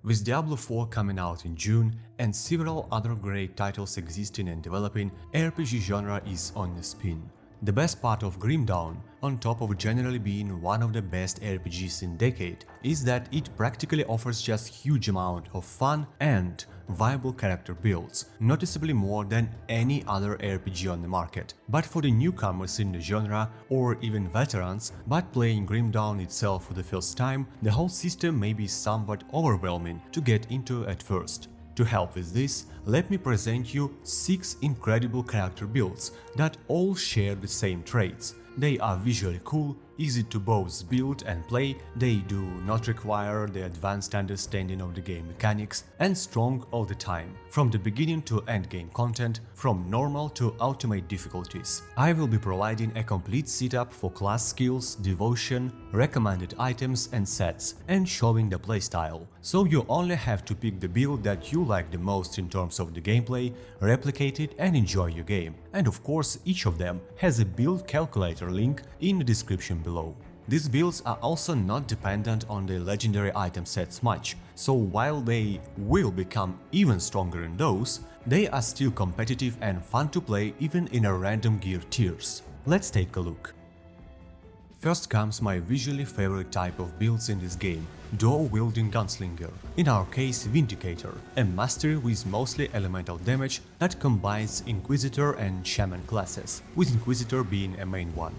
With Diablo 4 coming out in June and several other great titles existing and developing, RPG genre is on the spin. The best part of Grim Dawn, on top of generally being one of the best RPGs in decade, is that it practically offers just huge amount of fun and viable character builds, noticeably more than any other RPG on the market. But for the newcomers in the genre, or even veterans, but playing Grim Dawn itself for the first time, the whole system may be somewhat overwhelming to get into at first. To help with this, let me present you 6 incredible character builds that all share the same traits. They are visually cool, easy to both build and play, they do not require the advanced understanding of the game mechanics, and strong all the time, from the beginning to endgame content, from normal to ultimate difficulties. I will be providing a complete setup for class skills, devotion, recommended items and sets, and showing the playstyle, so you only have to pick the build that you like the most in terms of the gameplay, replicate it and enjoy your game. And of course, each of them has a build calculator link in the description below. These builds are also not dependent on the legendary item sets much, so while they will become even stronger in those, they are still competitive and fun to play even in a random gear tiers. Let's take a look. First comes my visually favorite type of builds in this game, dual-wielding gunslinger, in our case Vindicator, a mastery with mostly elemental damage that combines Inquisitor and Shaman classes, with Inquisitor being a main one.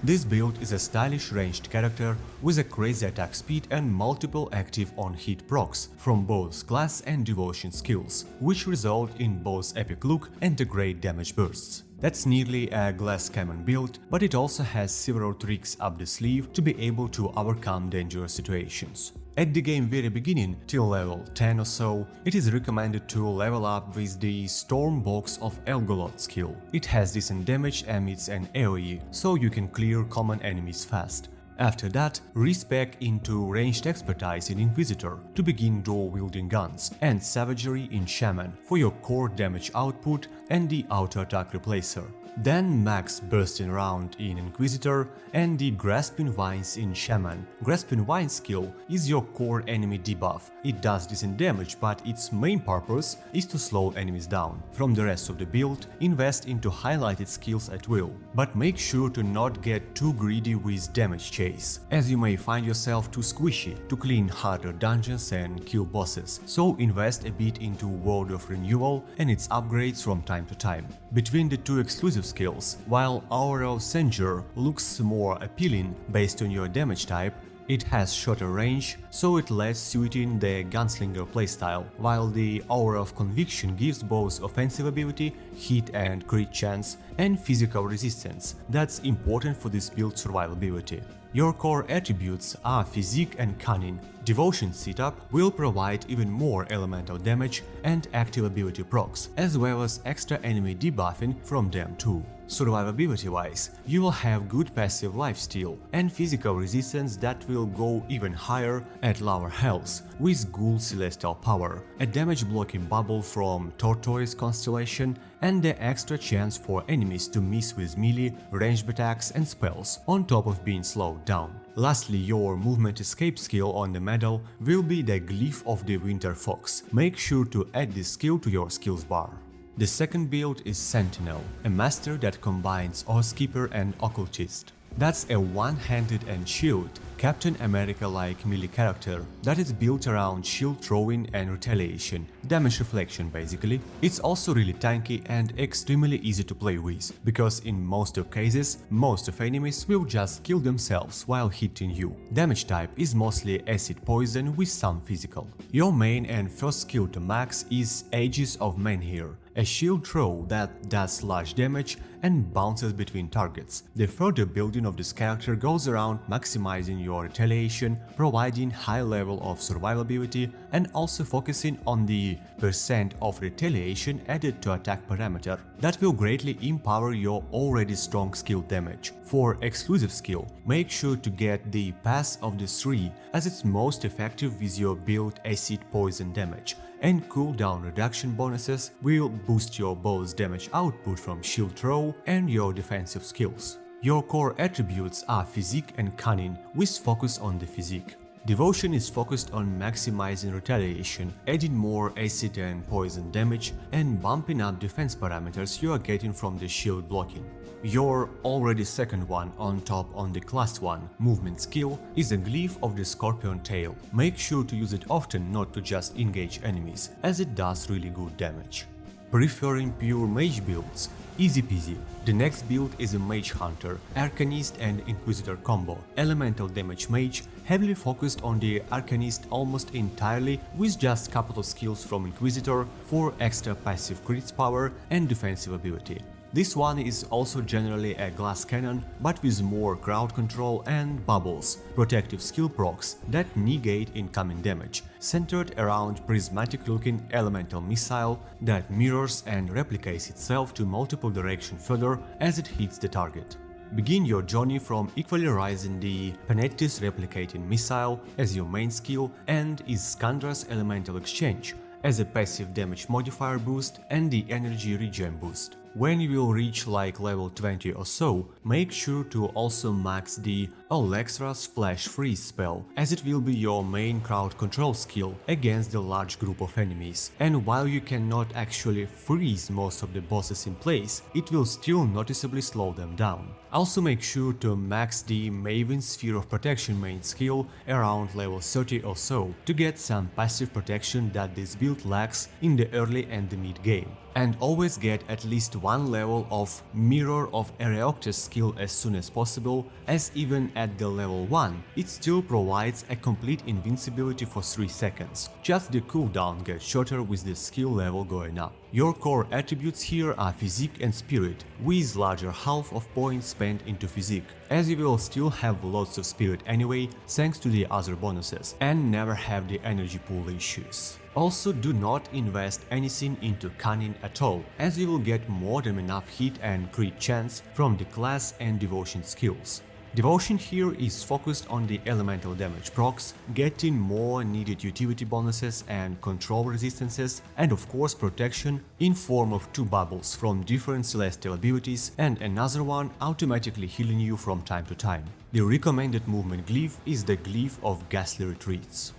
This build is a stylish ranged character with a crazy attack speed and multiple active on-hit procs from both class and devotion skills, which result in both epic look and a great damage bursts. That's nearly a glass cannon build, but it also has several tricks up the sleeve to be able to overcome dangerous situations. At the game very beginning, till level 10 or so, it is recommended to level up with the Storm Box of Elgolot skill. It has decent damage amidst an AoE, so you can clear common enemies fast. After that, respec into ranged expertise in Inquisitor to begin dual-wielding guns, and savagery in Shaman for your core damage output and the auto attack replacer. Then max bursting round in Inquisitor and the grasping vines in Shaman. Grasping vine skill is your core enemy debuff. It does decent damage, but its main purpose is to slow enemies down. From the rest of the build, invest into highlighted skills at will, but make sure to not get too greedy with damage chase, as you may find yourself too squishy to clean harder dungeons and kill bosses, so invest a bit into Word of Renewal and its upgrades from time to time. Between the two exclusive skills, while Aura of Sentinel looks more appealing based on your damage type, it has shorter range, so it lets suiting the gunslinger playstyle, while the Aura of Conviction gives both offensive ability, hit and crit chance, and physical resistance. That's important for this build's survivability. Your core attributes are physique and cunning. Devotion setup will provide even more elemental damage and active ability procs, as well as extra enemy debuffing from them too. Survivability-wise, you will have good passive lifesteal and physical resistance that will go even higher at lower health, with Ghoul Celestial Power, a damage blocking bubble from Tortoise constellation, and the extra chance for enemies to miss with melee, ranged attacks and spells, on top of being slowed down. Lastly, your movement escape skill on the medal will be the Glyph of the Winter Fox. Make sure to add this skill to your skills bar. The second build is Sentinel, a master that combines Oathkeeper and Occultist. That's a one-handed and shield, Captain America-like melee character that is built around shield throwing and retaliation, damage reflection basically. It's also really tanky and extremely easy to play with, because in most of cases, most of enemies will just kill themselves while hitting you. Damage type is mostly acid poison with some physical. Your main and first skill to max is Aegis of Menhir, a shield throw that does slash damage and bounces between targets. The further building of this character goes around maximizing your retaliation, providing high level of survivability, and also focusing on the percent of retaliation added to attack parameter. That will greatly empower your already strong skill damage. For exclusive skill, make sure to get the Pass of the 3, as it's most effective with your build acid poison damage, and cooldown reduction bonuses will boost your both damage output from shield throw and your defensive skills. Your core attributes are physique and cunning, with focus on the physique. Devotion is focused on maximizing retaliation, adding more acid and poison damage, and bumping up defense parameters you are getting from the shield blocking. Your already second one on top on the class 1 movement skill is a glyph of the scorpion tail. Make sure to use it often, not to just engage enemies, as it does really good damage. Preferring pure mage builds? Easy peasy. The next build is a Mage Hunter, Arcanist and Inquisitor combo, elemental damage mage, heavily focused on the Arcanist almost entirely, with just couple of skills from Inquisitor for extra passive crits power and defensive ability. This one is also generally a glass cannon, but with more crowd control and bubbles, protective skill procs that negate incoming damage, centered around prismatic-looking elemental missile that mirrors and replicates itself to multiple directions further as it hits the target. Begin your journey from equalizing the Penettis replicating missile as your main skill and Iskandra's elemental exchange as a passive damage modifier boost and the energy regen boost. When you will reach like level 20 or so, make sure to also max the Alexra's Flash Freeze spell, as it will be your main crowd control skill against the large group of enemies, and while you cannot actually freeze most of the bosses in place, it will still noticeably slow them down. Also make sure to max the Maven Sphere of Protection main skill around level 30 or so to get some passive protection that this build lacks in the early and the mid game. And always get at least one level of Mirror of Areoptes skill as soon as possible, as even at the level 1, it still provides a complete invincibility for 3 seconds, just the cooldown gets shorter with the skill level going up. Your core attributes here are Physique and Spirit, with larger half of points spent into Physique, as you will still have lots of Spirit anyway thanks to the other bonuses, and never have the energy pool issues. Also, do not invest anything into Cunning at all, as you will get more than enough hit and crit chance from the class and devotion skills. Devotion here is focused on the elemental damage procs, getting more needed utility bonuses and control resistances, and of course protection in form of 2 bubbles from different celestial abilities and another one automatically healing you from time to time. The recommended movement glyph is the glyph of ghastly retreats.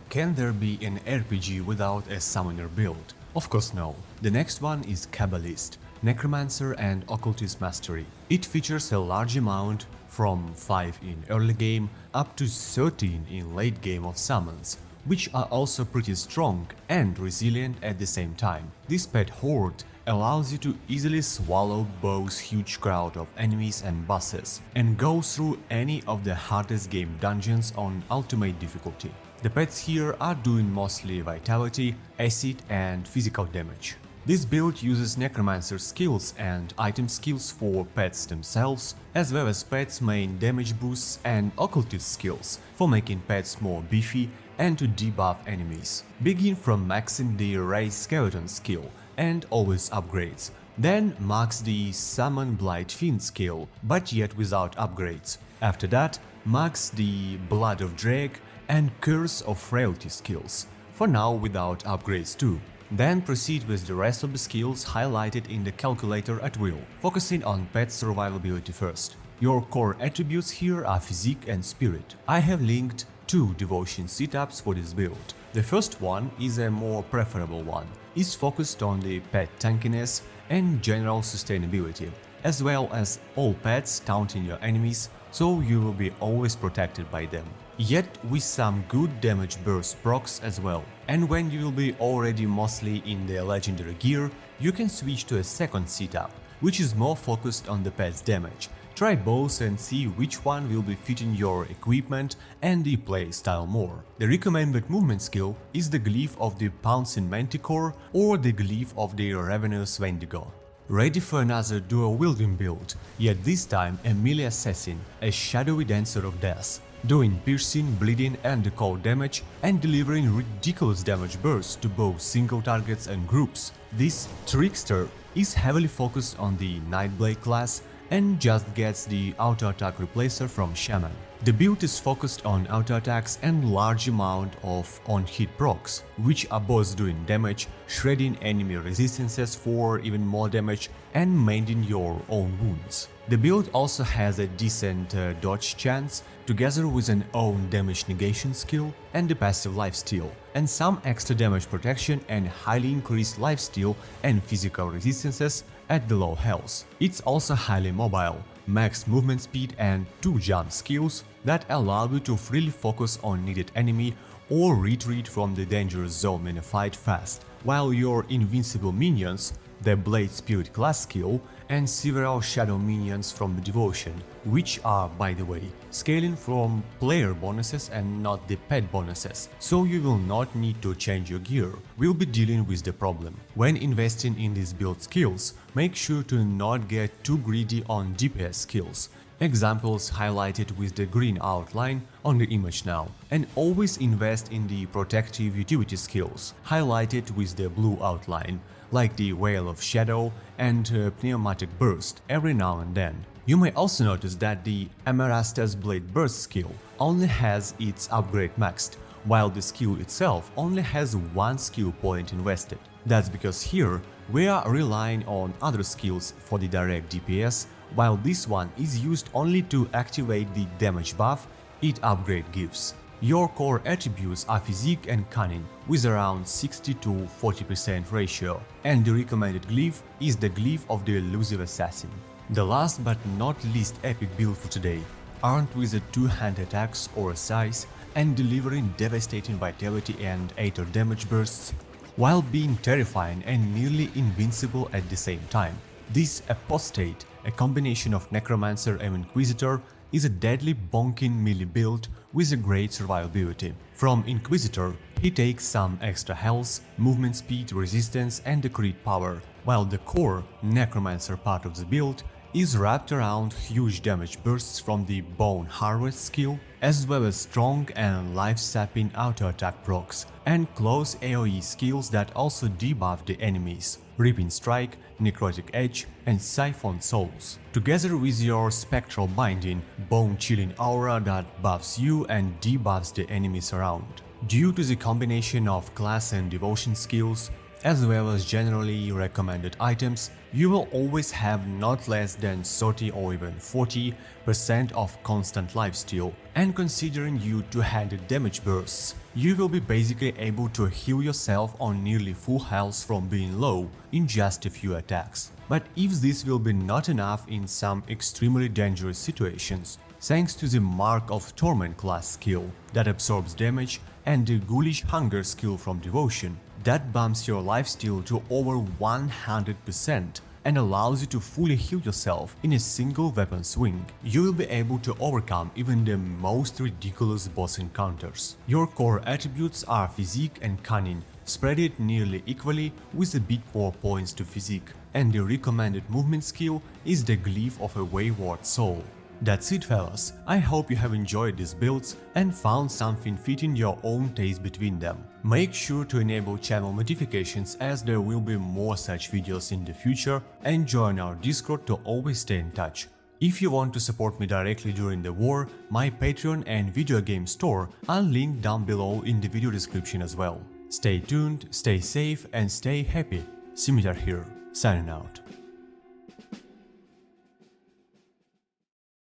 Can there be an RPG without a summoner build? Of course no. The next one is Cabalist, Necromancer and Occultist Mastery. It features a large amount, from 5 in early game up to 13 in late game of summons, which are also pretty strong and resilient at the same time. This pet horde allows you to easily swallow both huge crowd of enemies and bosses, and go through any of the hardest game dungeons on ultimate difficulty. The pets here are doing mostly vitality, acid and physical damage. This build uses Necromancer skills and item skills for pets themselves, as well as pets' main damage boosts and occultist skills for making pets more beefy and to debuff enemies. Begin from maxing the Raise Skeleton skill and always upgrades, then max the Summon Blight Fiend skill, but yet without upgrades. After that, max the Blood of Drake and Curse of Frailty skills, for now without upgrades too. Then proceed with the rest of the skills highlighted in the calculator at will, focusing on pet survivability first. Your core attributes here are Physique and Spirit. I have linked 2 devotion setups for this build. The first one is a more preferable one, is focused on the pet tankiness and general sustainability, as well as all pets taunting your enemies, so you will be always protected by them. Yet with some good damage burst procs as well. And when you will be already mostly in the legendary gear, you can switch to a second setup, which is more focused on the pet's damage. Try both and see which one will be fitting your equipment and the play style more. The recommended movement skill is the glyph of the Pouncing Manticore or the glyph of the Ravenous Wendigo. Ready for another dual-wielding build, yet this time a melee assassin, a shadowy dancer of death, doing piercing, bleeding and cold damage and delivering ridiculous damage bursts to both single targets and groups. This Trickster is heavily focused on the Nightblade class and just gets the auto-attack replacer from Shaman. The build is focused on auto-attacks and large amount of on-hit procs, which are both doing damage, shredding enemy resistances for even more damage, and mending your own wounds. The build also has a decent dodge chance, together with an own damage negation skill and a passive lifesteal, and some extra damage protection and highly increased lifesteal and physical resistances at the low health. It's also highly mobile, max movement speed and 2 jump skills that allow you to freely focus on needed enemy or retreat from the dangerous zone in a fight fast, while your invincible minions, the Blade Spirit class skill, and several shadow minions from the devotion, which are, by the way, scaling from player bonuses and not the pet bonuses, so you will not need to change your gear, will be dealing with the problem. When investing in these build skills, make sure to not get too greedy on DPS skills. Examples highlighted with the green outline on the image now, and always invest in the protective utility skills, highlighted with the blue outline, like the Veil of Shadow and Pneumatic Burst every now and then. You may also notice that the Amarastas Blade Burst skill only has its upgrade maxed, while the skill itself only has 1 skill point invested. That's because here we are relying on other skills for the direct DPS, while this one is used only to activate the damage buff it upgrade gives. Your core attributes are physique and cunning, with around 60 to 40% ratio, and the recommended glyph is the glyph of the elusive assassin. The last but not least epic build for today, armed with a 2-hand attacks or size and delivering devastating vitality and aether damage bursts, while being terrifying and nearly invincible at the same time. This Apostate, a combination of Necromancer and Inquisitor, is a deadly bonking melee build with a great survivability. From Inquisitor, he takes some extra health, movement speed, resistance and the crit power, while the core Necromancer part of the build is wrapped around huge damage bursts from the Bone Harvest skill, as well as strong and life-sapping auto-attack procs, and close AoE skills that also debuff the enemies, Ripping Strike, Necrotic Edge and Siphon Souls, together with your Spectral Binding, Bone-Chilling Aura that buffs you and debuffs the enemies around. Due to the combination of class and devotion skills, as well as generally recommended items, you will always have not less than 30 or even 40% of constant lifesteal, and considering you 2-handed damage bursts, you will be basically able to heal yourself on nearly full health from being low in just a few attacks. But if this will be not enough in some extremely dangerous situations, thanks to the Mark of Torment class skill that absorbs damage and the Ghoulish Hunger skill from Devotion, that bumps your lifesteal to over 100% and allows you to fully heal yourself in a single weapon swing, you will be able to overcome even the most ridiculous boss encounters. Your core attributes are physique and cunning, spread it nearly equally with a bit more points to physique, and the recommended movement skill is the glyph of a wayward soul. That's it fellas, I hope you have enjoyed these builds and found something fitting your own taste between them. Make sure to enable channel notifications as there will be more such videos in the future, and join our Discord to always stay in touch. If you want to support me directly during the war, my Patreon and video game store are linked down below in the video description as well. Stay tuned, stay safe and stay happy. Sinitar here, signing out.